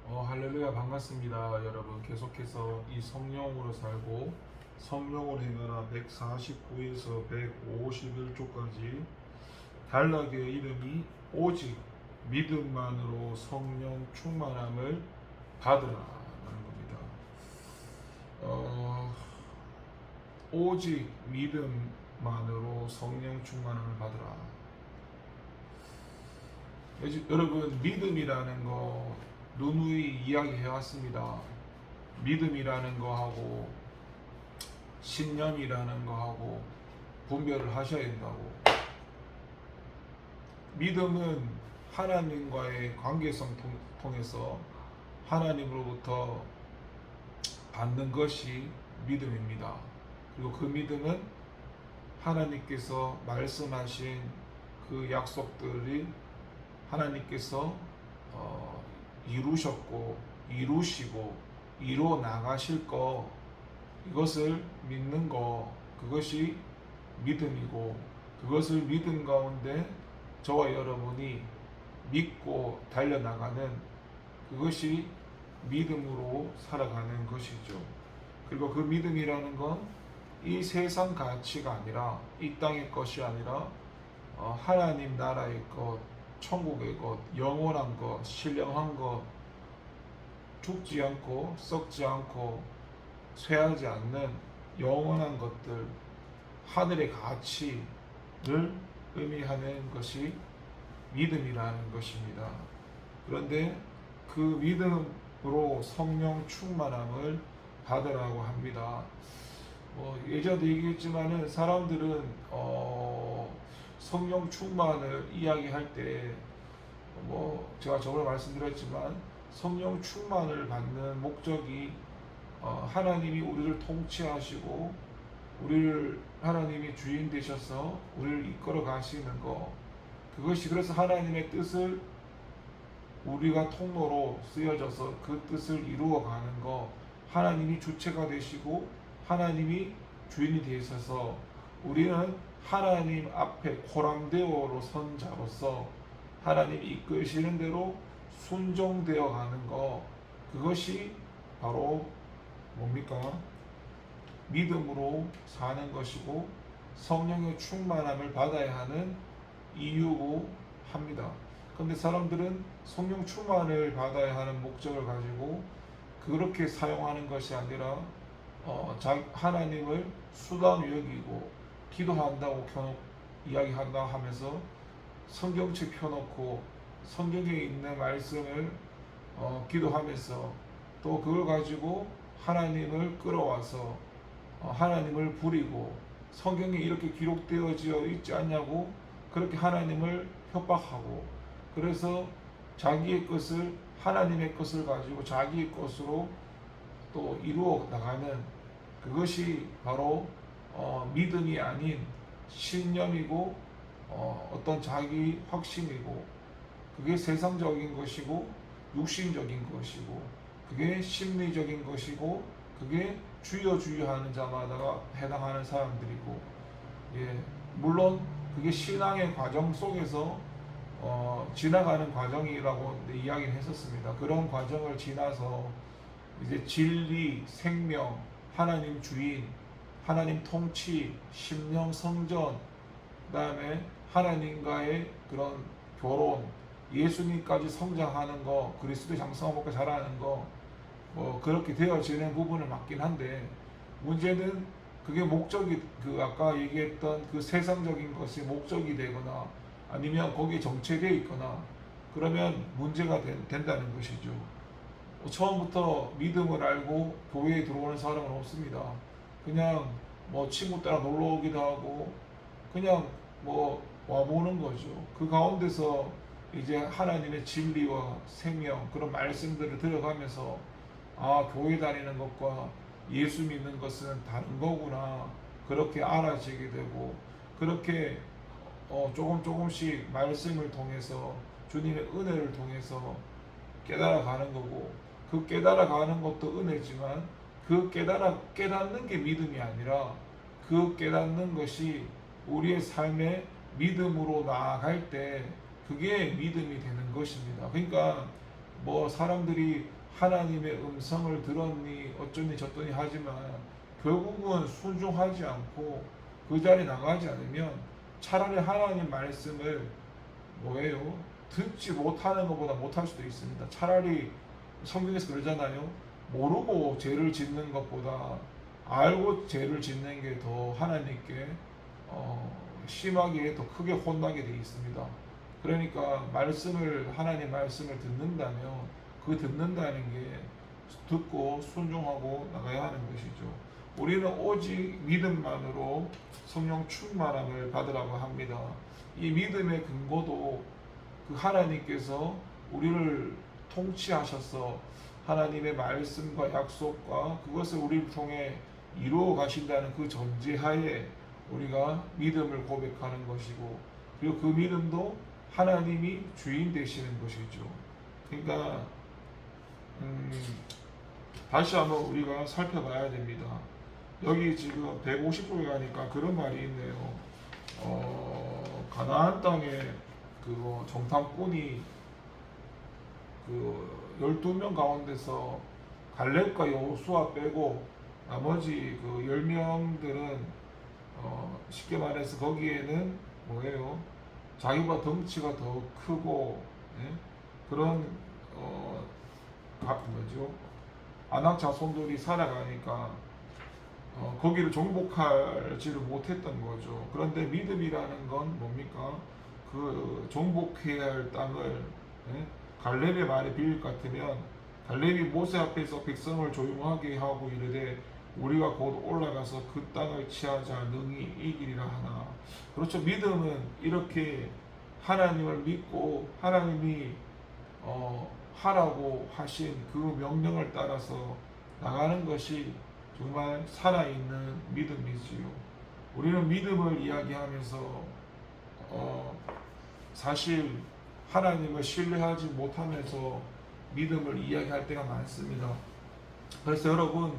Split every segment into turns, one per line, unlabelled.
할렐루야 반갑습니다. 여러분 계속해서 이 성령으로 살고 성령으로 행하라 149에서 151조까지 단락의 이름이 오직 믿음만으로 성령 충만함을 받으라 라는 겁니다. 오직 믿음만으로 성령 충만함을 받으라. 여러분 믿음이라는 거 누누이 이야기해왔습니다. 믿음이라는 거하고 신념이라는 거하고 분별을 하셔야 된다고. 믿음은 하나님과의 관계성 통해서 하나님으로부터 받는 것이 믿음입니다. 그리고 그 믿음은 하나님께서 말씀하신 그 약속들이 하나님께서 이루셨고 이루시고 이루어 나가실 거, 이것을 믿는 거, 그것이 믿음이고, 그것을 믿음 가운데 저와 여러분이 믿고 달려나가는 그것이 믿음으로 살아가는 것이죠. 그리고 그 믿음이라는 건 이 세상 가치가 아니라, 이 땅의 것이 아니라 하나님 나라의 것, 천국의 것, 영원한 것, 신령한 것, 죽지 않고 썩지 않고 쇠하지 않는 영원한 것들, 하늘의 가치를 의미하는 것이 믿음이라는 것입니다. 그런데 그 믿음으로 성령 충만함을 받으라고 합니다. 예전에도 얘기했지만은 사람들은 성령 충만을 이야기할 때 제가 저번에 말씀드렸지만 성령 충만을 받는 목적이 하나님이 우리를 통치하시고 우리를 하나님이 주인 되셔서 우리를 이끌어 가시는 거, 그것이 그래서 하나님의 뜻을 우리가 통로로 쓰여져서 그 뜻을 이루어 가는 거, 하나님이 주체가 되시고 하나님이 주인이 되셔서 우리는 하나님 앞에 코람데오로 선 자로서 하나님이 이끄시는 대로 순종되어 가는 거, 그것이 바로 뭡니까? 믿음으로 사는 것이고 성령의 충만함을 받아야 하는 이유고 합니다. 그런데 사람들은 성령 충만을 받아야 하는 목적을 가지고 그렇게 사용하는 것이 아니라 하나님을 수단 여기고 기도한다고 이야기한다 하면서 성경책 펴놓고 성경에 있는 말씀을 기도하면서 또 그걸 가지고 하나님을 끌어와서 하나님을 부리고 성경에 이렇게 기록되어져 있지 않냐고 그렇게 하나님을 협박하고, 그래서 자기의 것을, 하나님의 것을 가지고 자기의 것으로 또 이루어 나가는 그것이 바로 믿음이 아닌 신념이고 어떤 자기 확신이고, 그게 세상적인 것이고 육신적인 것이고 그게 심리적인 것이고 그게 주여 주여 하는 자마다가 해당하는 사람들이고, 물론 그게 신앙의 과정 속에서 지나가는 과정이라고 이야기를 했었습니다. 그런 과정을 지나서 이제 진리, 생명, 하나님 주인, 하나님 통치, 심령 성전, 그다음에 하나님과의 그런 결혼, 예수님까지 성장하는 거, 그리스도의 장성한 것까지 자라는 거, 그렇게 되어지는 부분을 맞긴 한데, 문제는 그게 목적이, 아까 얘기했던 그 세상적인 것이 목적이 되거나 아니면 거기에 정체되어 있거나 그러면 문제가 된다는 것이죠. 처음부터 믿음을 알고 교회에 들어오는 사람은 없습니다. 그냥 친구 따라 놀러 오기도 하고 그냥 와보는 거죠. 그 가운데서 이제 하나님의 진리와 생명, 그런 말씀들을 들어가면서 교회 다니는 것과 예수 믿는 것은 다른 거구나, 그렇게 알아지게 되고, 그렇게 조금씩 말씀을 통해서 주님의 은혜를 통해서 깨달아가는 거고, 그 깨달아가는 것도 은혜지만 그 깨닫는 게 믿음이 아니라 그 깨닫는 것이 우리의 삶의 믿음으로 나아갈 때 그게 믿음이 되는 것입니다. 그러니까 사람들이 하나님의 음성을 들었니 어쩌니 저쩌니 하지만 결국은 순종하지 않고 그 자리에 나가지 않으면 차라리 하나님 말씀을 뭐예요? 듣지 못하는 것보다 못할 수도 있습니다. 차라리 성경에서 그러잖아요. 모르고 죄를 짓는 것보다 알고 죄를 짓는 게 더 하나님께 심하게 더 크게 혼나게 되어 있습니다. 그러니까 하나님 말씀을 듣는다면 그 듣는다는 게 듣고 순종하고 나가야 하는 것이죠. 우리는 오직 믿음만으로 성령 충만함을 받으라고 합니다. 이 믿음의 근거도 그 하나님께서 우리를 통치하셔서 하나님의 말씀과 약속과 그것을 우리를 통해 이루어 가신다는 그 전제하에 우리가 믿음을 고백하는 것이고, 그리고 그 믿음도 하나님이 주인 되시는 것이죠. 그러니까 다시 한번 우리가 살펴봐야 됩니다. 여기 지금 150쪽에 가니까 그런 말이 있네요. 가나안 땅에 그 정탐꾼이 그 12명 가운데서 갈렙과 여호수아 빼고 나머지 그 10명들은 쉽게 말해서 거기에는 뭐예요? 자기보다 덩치가 더 크고, 예? 그런 뭐죠? 아낙 자손들이 살아가니까 거기를 정복하지를 못했던 거죠. 그런데 믿음이라는 건 뭡니까? 그 정복해야 할 땅을, 예? 갈렙의 말에 비일 것 같으면 갈렙이 모세 앞에서 백성을 조용하게 하고 이르되 우리가 곧 올라가서 그 땅을 취하자 능히 이기리라 하나. 그렇죠. 믿음은 이렇게 하나님을 믿고 하나님이 하라고 하신 그 명령을 따라서 나가는 것이 정말 살아있는 믿음이지요. 우리는 믿음을 이야기하면서 사실 하나님을 신뢰하지 못하면서 믿음을 이야기할 때가 많습니다. 그래서 여러분,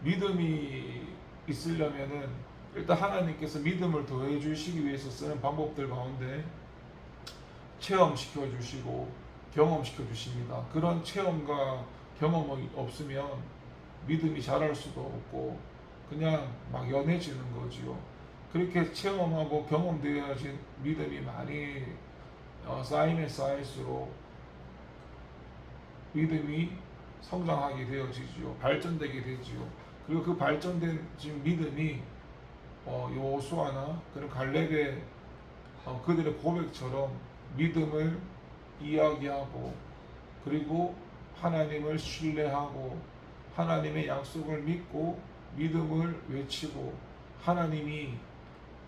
믿음이 있으려면은 일단 하나님께서 믿음을 더해 주시기 위해서 쓰는 방법들 가운데 체험시켜 주시고 경험시켜 주십니다. 그런 체험과 경험이 없으면 믿음이 자랄 수도 없고 그냥 막 연해지는 거지요. 그렇게 체험하고 경험되어진 믿음이 많이 쌓이면 쌓일수록 믿음이 성장하게 되어지지요. 발전되게 되지요. 그리고 그 발전된 지금 믿음이 여호수아나 그런 갈렙의 그들의 고백처럼 믿음을 이야기하고, 그리고 하나님을 신뢰하고 하나님의 약속을 믿고 믿음을 외치고 하나님이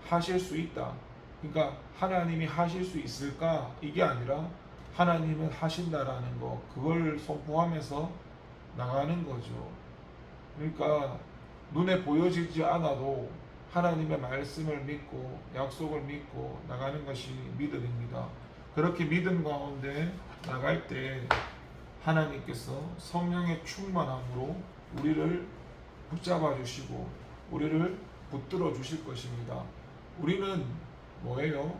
하실 수 있다. 그러니까 하나님이 하실 수 있을까? 이게 아니라 하나님은 하신다라는 거, 그걸 선포하면서 나가는 거죠. 그러니까 눈에 보여지지 않아도 하나님의 말씀을 믿고 약속을 믿고 나가는 것이 믿음입니다. 그렇게 믿음 가운데 나갈 때 하나님께서 성령의 충만함으로 우리를 붙잡아 주시고 우리를 붙들어 주실 것입니다. 우리는 뭐예요?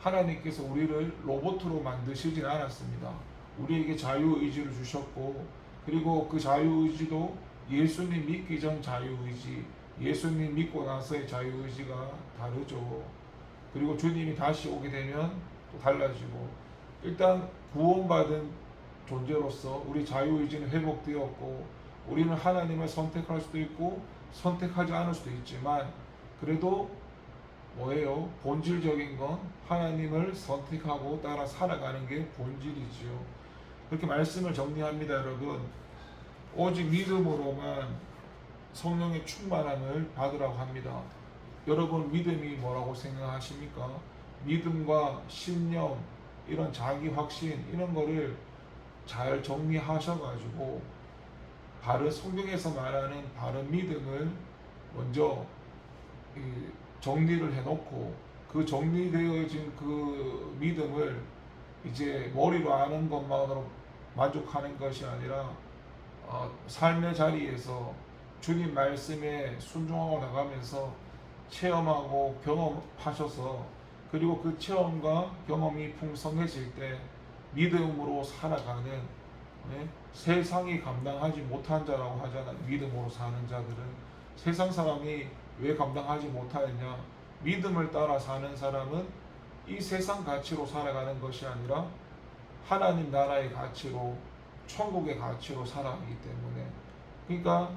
하나님께서 우리를 로봇으로 만드시진 않았습니다. 우리에게 자유의지를 주셨고, 그리고 그 자유의지도 예수님 믿기 전 자유의지, 예수님 믿고 나서의 자유의지가 다르죠. 그리고 주님이 다시 오게 되면 또 달라지고, 일단 구원받은 존재로서 우리 자유의지는 회복되었고 우리는 하나님을 선택할 수도 있고 선택하지 않을 수도 있지만, 그래도 뭐예요? 본질적인 건 하나님을 선택하고 따라 살아가는 게 본질이지요. 그렇게 말씀을 정리합니다, 여러분. 오직 믿음으로만 성령의 충만함을 받으라고 합니다. 여러분, 믿음이 뭐라고 생각하십니까? 믿음과 신념, 이런 자기 확신, 이런 거를 잘 정리하셔가지고 바른 성경에서 말하는 바른 믿음을 먼저 정리를 해놓고, 그 정리되어진 그 믿음을 이제 머리로 아는 것만으로 만족하는 것이 아니라 삶의 자리에서 주님 말씀에 순종하고 나가면서 체험하고 경험하셔서, 그리고 그 체험과 경험이 풍성해질 때 믿음으로 살아가는 예? 세상이 감당하지 못한 자라고 하잖아. 믿음으로 사는 자들은 세상 사람이 왜 감당하지 못하느냐? 믿음을 따라 사는 사람은 이 세상 가치로 살아가는 것이 아니라 하나님 나라의 가치로, 천국의 가치로 살아가기 때문에, 그러니까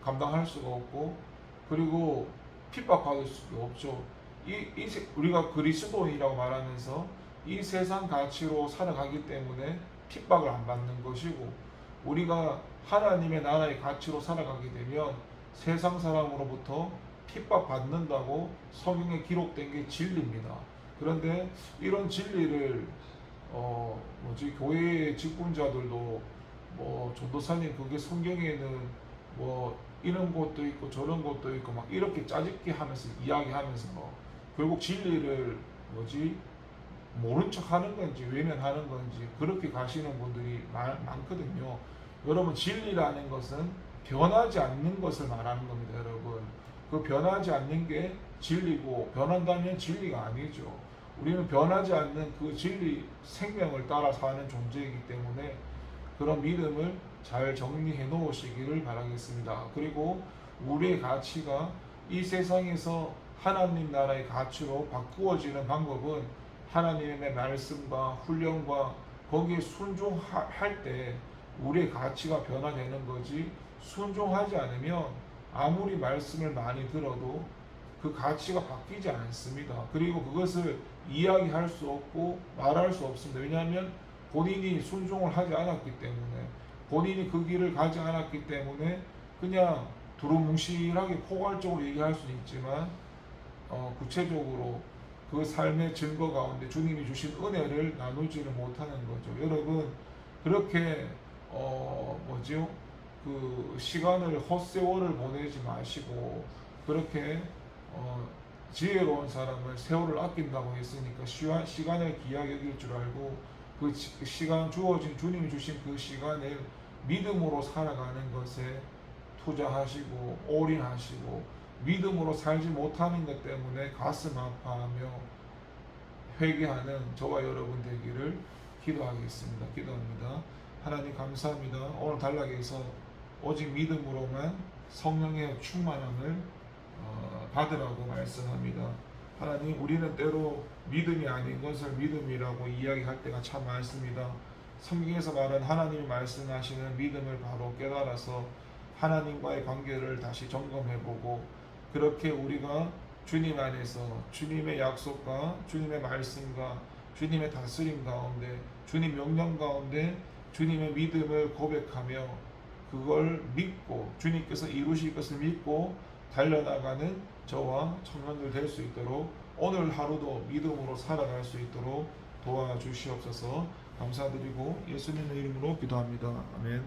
감당할 수가 없고, 그리고 핍박받을 수가 없죠. 우리가 그리스도인이라고 말하면서 이 세상 가치로 살아가기 때문에 핍박을 안 받는 것이고, 우리가 하나님의 나라의 가치로 살아가게 되면 세상 사람으로부터 핍박받는다고 성경에 기록된 게 진리입니다. 그런데 이런 진리를 교회의 직분자들도 전도사님 그게 성경에는 이런 것도 있고 저런 것도 있고 막 이렇게 짜집기 하면서 이야기하면서 결국 진리를 모른 척 하는 건지 외면하는 건지 그렇게 가시는 분들이 많거든요. 여러분, 진리라는 것은 변하지 않는 것을 말하는 겁니다. 여러분, 그 변하지 않는 게 진리고, 변한다면 진리가 아니죠. 우리는 변하지 않는 그 진리 생명을 따라 사는 존재이기 때문에 그런 믿음을 잘 정리해 놓으시기를 바라겠습니다. 그리고 우리의 가치가 이 세상에서 하나님 나라의 가치로 바꾸어지는 방법은 하나님의 말씀과 훈련과 거기에 순종할 때 우리의 가치가 변화되는 거지, 순종하지 않으면 아무리 말씀을 많이 들어도 그 가치가 바뀌지 않습니다. 그리고 그것을 이야기할 수 없고 말할 수 없습니다. 왜냐하면 본인이 순종을 하지 않았기 때문에, 본인이 그 길을 가지 않았기 때문에 그냥 두루뭉실하게 포괄적으로 얘기할 수는 있지만 구체적으로 그 삶의 증거 가운데 주님이 주신 은혜를 나누지를 못하는 거죠. 여러분, 그렇게 그 시간을 헛세월을 보내지 마시고, 그렇게 지혜로운 사람은 세월을 아낀다고 했으니까 시간을 귀하게 여길 줄 알고 그 시간, 주어진 주님이 주신 그 시간을 믿음으로 살아가는 것에 투자하시고 올인하시고, 믿음으로 살지 못하는 것 때문에 가슴 아파하며 회개하는 저와 여러분 되기를 기도하겠습니다. 기도합니다. 하나님, 감사합니다. 오늘 단락에서 오직 믿음으로만 성령의 충만함을 받으라고 말씀합니다. 하나님, 우리는 때로 믿음이 아닌 것을 믿음이라고 이야기할 때가 참 많습니다. 성경에서 말한 하나님이 말씀하시는 믿음을 바로 깨달아서 하나님과의 관계를 다시 점검해보고, 그렇게 우리가 주님 안에서 주님의 약속과 주님의 말씀과 주님의 다스림 가운데, 주님 명령 가운데 주님의 믿음을 고백하며 그걸 믿고 주님께서 이루실 것을 믿고 달려나가는 저와 청년들 될 수 있도록, 오늘 하루도 믿음으로 살아갈 수 있도록 도와주시옵소서. 감사드리고 예수님의 이름으로 기도합니다. 아멘.